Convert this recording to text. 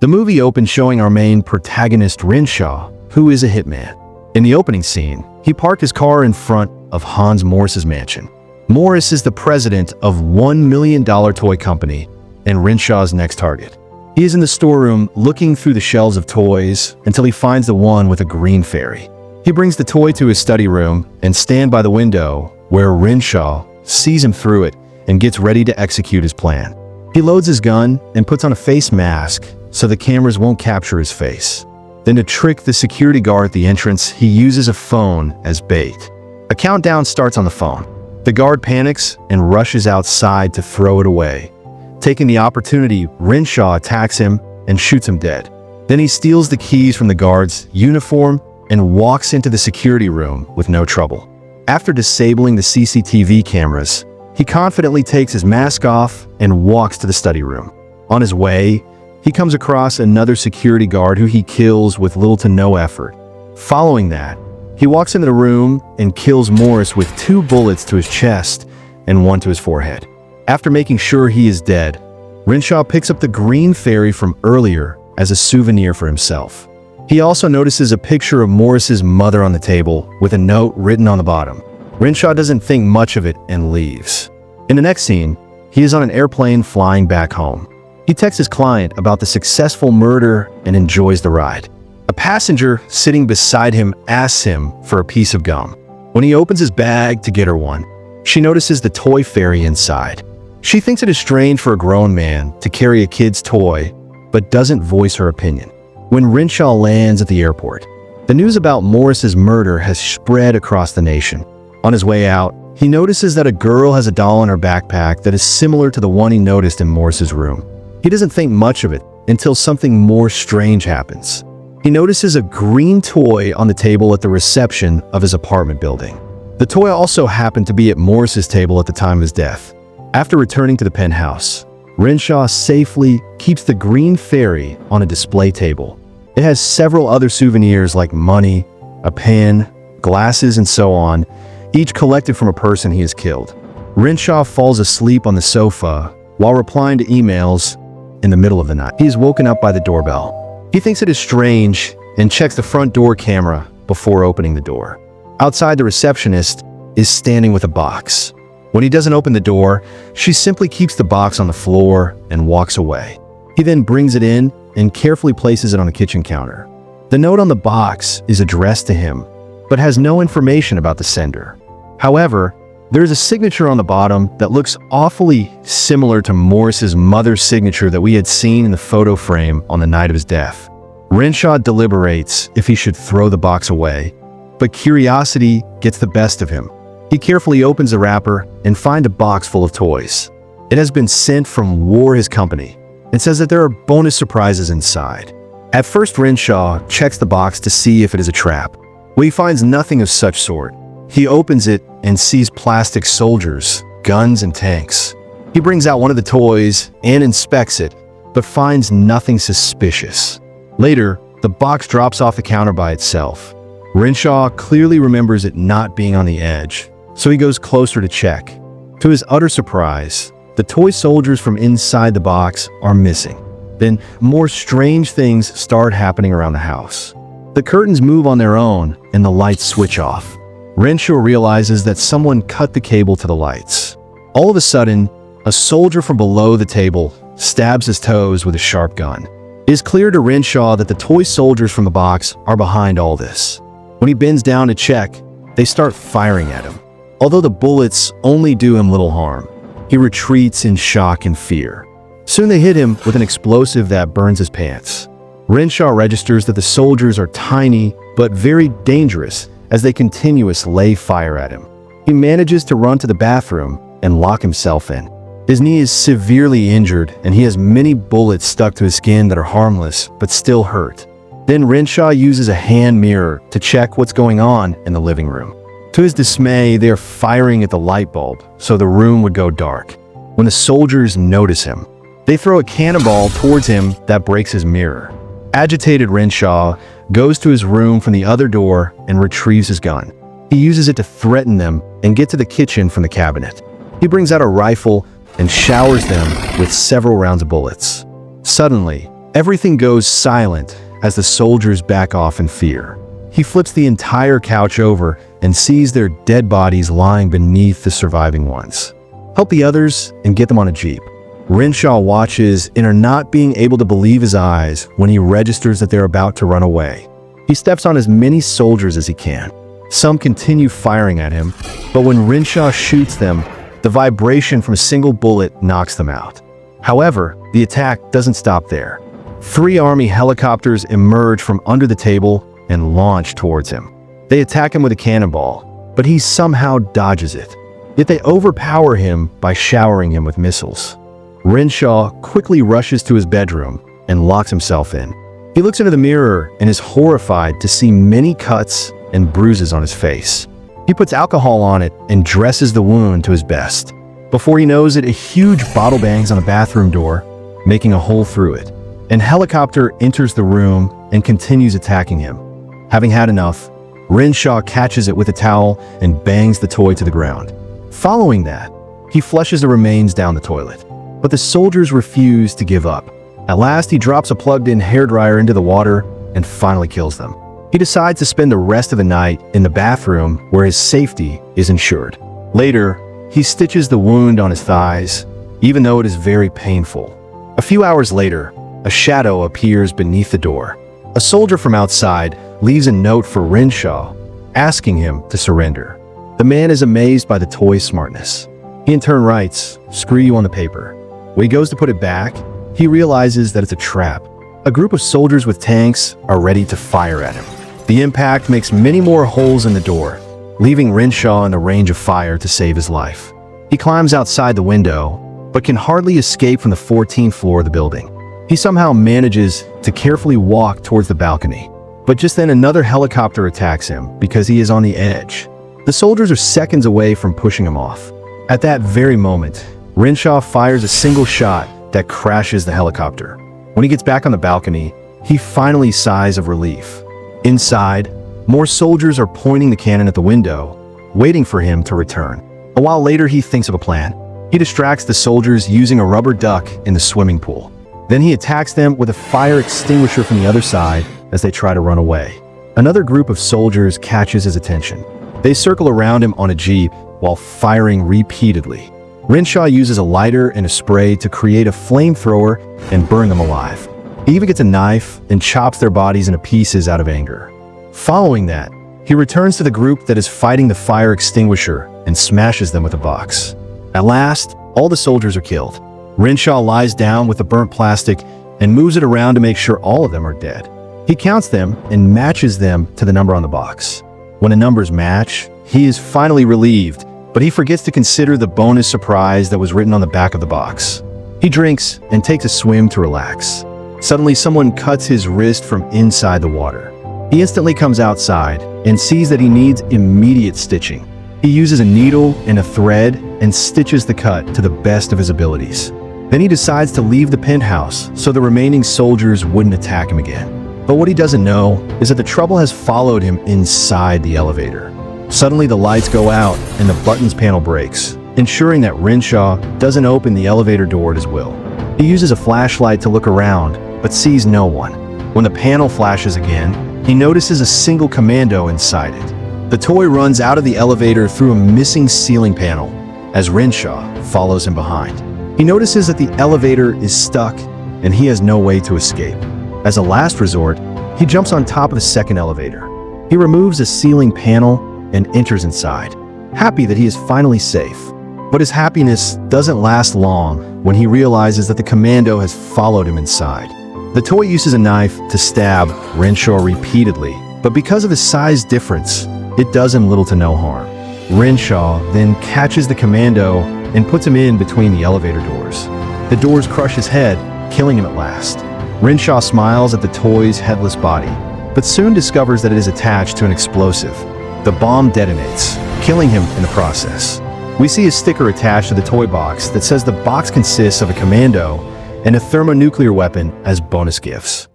The movie opens showing our main protagonist Renshaw, who is a hitman. In the opening scene, he parked his car in front of Hans Morris's mansion. Morris is the president of $1 million toy company and Renshaw's next target. He is in the storeroom looking through the shelves of toys until he finds the one with a green fairy. He brings the toy to his study room and stands by the window where Renshaw sees him through it and gets ready to execute his plan. He loads his gun and puts on a face mask so the cameras won't capture his face. Then to trick the security guard at the entrance, he uses a phone as bait. A countdown starts on the phone. The guard panics and rushes outside to throw it away. Taking the opportunity, Renshaw attacks him and shoots him dead. Then he steals the keys from the guard's uniform and walks into the security room with no trouble. After disabling the CCTV cameras, he confidently takes his mask off and walks to the study room. On his way, he comes across another security guard who he kills with little to no effort. Following that, he walks into the room and kills Morris with 2 bullets to his chest and 1 to his forehead. After making sure he is dead, Renshaw picks up the green fairy from earlier as a souvenir for himself. He also notices a picture of Morris's mother on the table with a note written on the bottom. Renshaw doesn't think much of it and leaves. In the next scene, he is on an airplane flying back home. He texts his client about the successful murder and enjoys the ride. A passenger sitting beside him asks him for a piece of gum. When he opens his bag to get her one, she notices the toy fairy inside. She thinks it is strange for a grown man to carry a kid's toy, but doesn't voice her opinion. When Renshaw lands at the airport, the news about Morris's murder has spread across the nation. On his way out, he notices that a girl has a doll in her backpack that is similar to the one he noticed in Morris's room. He doesn't think much of it until something more strange happens. He notices a green toy on the table at the reception of his apartment building. The toy also happened to be at Morris's table at the time of his death. After returning to the penthouse, Renshaw safely keeps the green fairy on a display table. It has several other souvenirs like money, a pen, glasses, and so on, each collected from a person he has killed. Renshaw falls asleep on the sofa while replying to emails in the middle of the night. He is woken up by the doorbell. He thinks it is strange and checks the front door camera before opening the door. Outside, the receptionist is standing with a box. When he doesn't open the door, she simply keeps the box on the floor and walks away. He then brings it in and carefully places it on the kitchen counter. The note on the box is addressed to him, but has no information about the sender. However, there is a signature on the bottom that looks awfully similar to Morris's mother's signature that we had seen in the photo frame on the night of his death. Renshaw deliberates if he should throw the box away, but curiosity gets the best of him. He carefully opens the wrapper and finds a box full of toys. It has been sent from War, his company, and says that there are bonus surprises inside. At first, Renshaw checks the box to see if it is a trap. When he finds nothing of such sort, he opens it and sees plastic soldiers, guns, and tanks. He brings out one of the toys and inspects it, but finds nothing suspicious. Later, the box drops off the counter by itself. Renshaw clearly remembers it not being on the edge, so he goes closer to check. To his utter surprise, the toy soldiers from inside the box are missing. Then more strange things start happening around the house. The curtains move on their own and the lights switch off. Renshaw realizes that someone cut the cable to the lights. All of a sudden, a soldier from below the table stabs his toes with a sharp gun. It is clear to Renshaw that the toy soldiers from the box are behind all this. When he bends down to check, they start firing at him. Although the bullets only do him little harm, he retreats in shock and fear. Soon they hit him with an explosive that burns his pants. Renshaw registers that the soldiers are tiny but very dangerous as they continuously lay fire at him. He manages to run to the bathroom and lock himself in. His knee is severely injured and he has many bullets stuck to his skin that are harmless but still hurt. Then Renshaw uses a hand mirror to check what's going on in the living room. To his dismay, they are firing at the light bulb so the room would go dark. When the soldiers notice him, they throw a cannonball towards him that breaks his mirror. Agitated Renshaw goes to his room from the other door and retrieves his gun. He uses it to threaten them and get to the kitchen from the cabinet. He brings out a rifle and showers them with several rounds of bullets. Suddenly, Everything goes silent as the soldiers back off in fear. He flips the entire couch over and sees their dead bodies lying beneath the surviving ones. Help the others and get them on a jeep. Renshaw watches and are not being able to believe his eyes when he registers that they're about to run away. He steps on as many soldiers as he can. Some continue firing at him, but when Renshaw shoots them, the vibration from a single bullet knocks them out. However, the attack doesn't stop there. 3 Army helicopters emerge from under the table and launch towards him. They attack him with a cannonball, but he somehow dodges it. Yet they overpower him by showering him with missiles. Renshaw quickly rushes to his bedroom and locks himself in. He looks into the mirror and is horrified to see many cuts and bruises on his face. He puts alcohol on it and dresses the wound to his best. Before he knows it, a huge bottle bangs on the bathroom door, making a hole through it. An helicopter enters the room and continues attacking him. Having had enough, Renshaw catches it with a towel and bangs the toy to the ground. Following that, he flushes the remains down the toilet. But the soldiers refuse to give up. At last, he drops a plugged-in hairdryer into the water and finally kills them. He decides to spend the rest of the night in the bathroom where his safety is ensured. Later, he stitches the wound on his thighs, even though it is very painful. A few hours later, a shadow appears beneath the door. A soldier from outside leaves a note for Renshaw, asking him to surrender. The man is amazed by the toy's smartness. He in turn writes, "Screw you" on the paper. When he goes to put it back, he realizes that it's a trap. A group of soldiers with tanks are ready to fire at him. The impact makes many more holes in the door, leaving Renshaw in the range of fire to save his life. He climbs outside the window, but can hardly escape from the 14th floor of the building. He somehow manages to carefully walk towards the balcony. But just then another helicopter attacks him because he is on the edge. The soldiers are seconds away from pushing him off. At that very moment, Renshaw fires a single shot that crashes the helicopter. When he gets back on the balcony, he finally sighs of relief. Inside, more soldiers are pointing the cannon at the window, waiting for him to return. A while later, he thinks of a plan. He distracts the soldiers using a rubber duck in the swimming pool. Then he attacks them with a fire extinguisher from the other side as they try to run away. Another group of soldiers catches his attention. They circle around him on a jeep while firing repeatedly. Renshaw uses a lighter and a spray to create a flamethrower and burn them alive. He even gets a knife and chops their bodies into pieces out of anger. Following that, he returns to the group that is fighting the fire extinguisher and smashes them with a box. At last, all the soldiers are killed. Renshaw lies down with the burnt plastic and moves it around to make sure all of them are dead. He counts them and matches them to the number on the box. When the numbers match, he is finally relieved, but he forgets to consider the bonus surprise that was written on the back of the box. He drinks and takes a swim to relax. Suddenly, someone cuts his wrist from inside the water. He instantly comes outside and sees that he needs immediate stitching. He uses a needle and a thread and stitches the cut to the best of his abilities. Then he decides to leave the penthouse so the remaining soldiers wouldn't attack him again. But what he doesn't know is that the trouble has followed him inside the elevator. Suddenly the lights go out and the buttons panel breaks, ensuring that Renshaw doesn't open the elevator door at his will. He uses a flashlight to look around, but sees no one. When the panel flashes again, he notices a single commando inside it. The toy runs out of the elevator through a missing ceiling panel as Renshaw follows him behind. He notices that the elevator is stuck and he has no way to escape. As a last resort, he jumps on top of the second elevator. He removes a ceiling panel and enters inside, happy that he is finally safe. But his happiness doesn't last long when he realizes that the commando has followed him inside. The toy uses a knife to stab Renshaw repeatedly, but because of the size difference, it does him little to no harm. Renshaw then catches the commando and puts him in between the elevator doors. The doors crush his head, killing him at last. Renshaw smiles at the toy's headless body, but soon discovers that it is attached to an explosive. The bomb detonates, killing him in the process. We see a sticker attached to the toy box that says the box consists of a commando and a thermonuclear weapon as bonus gifts.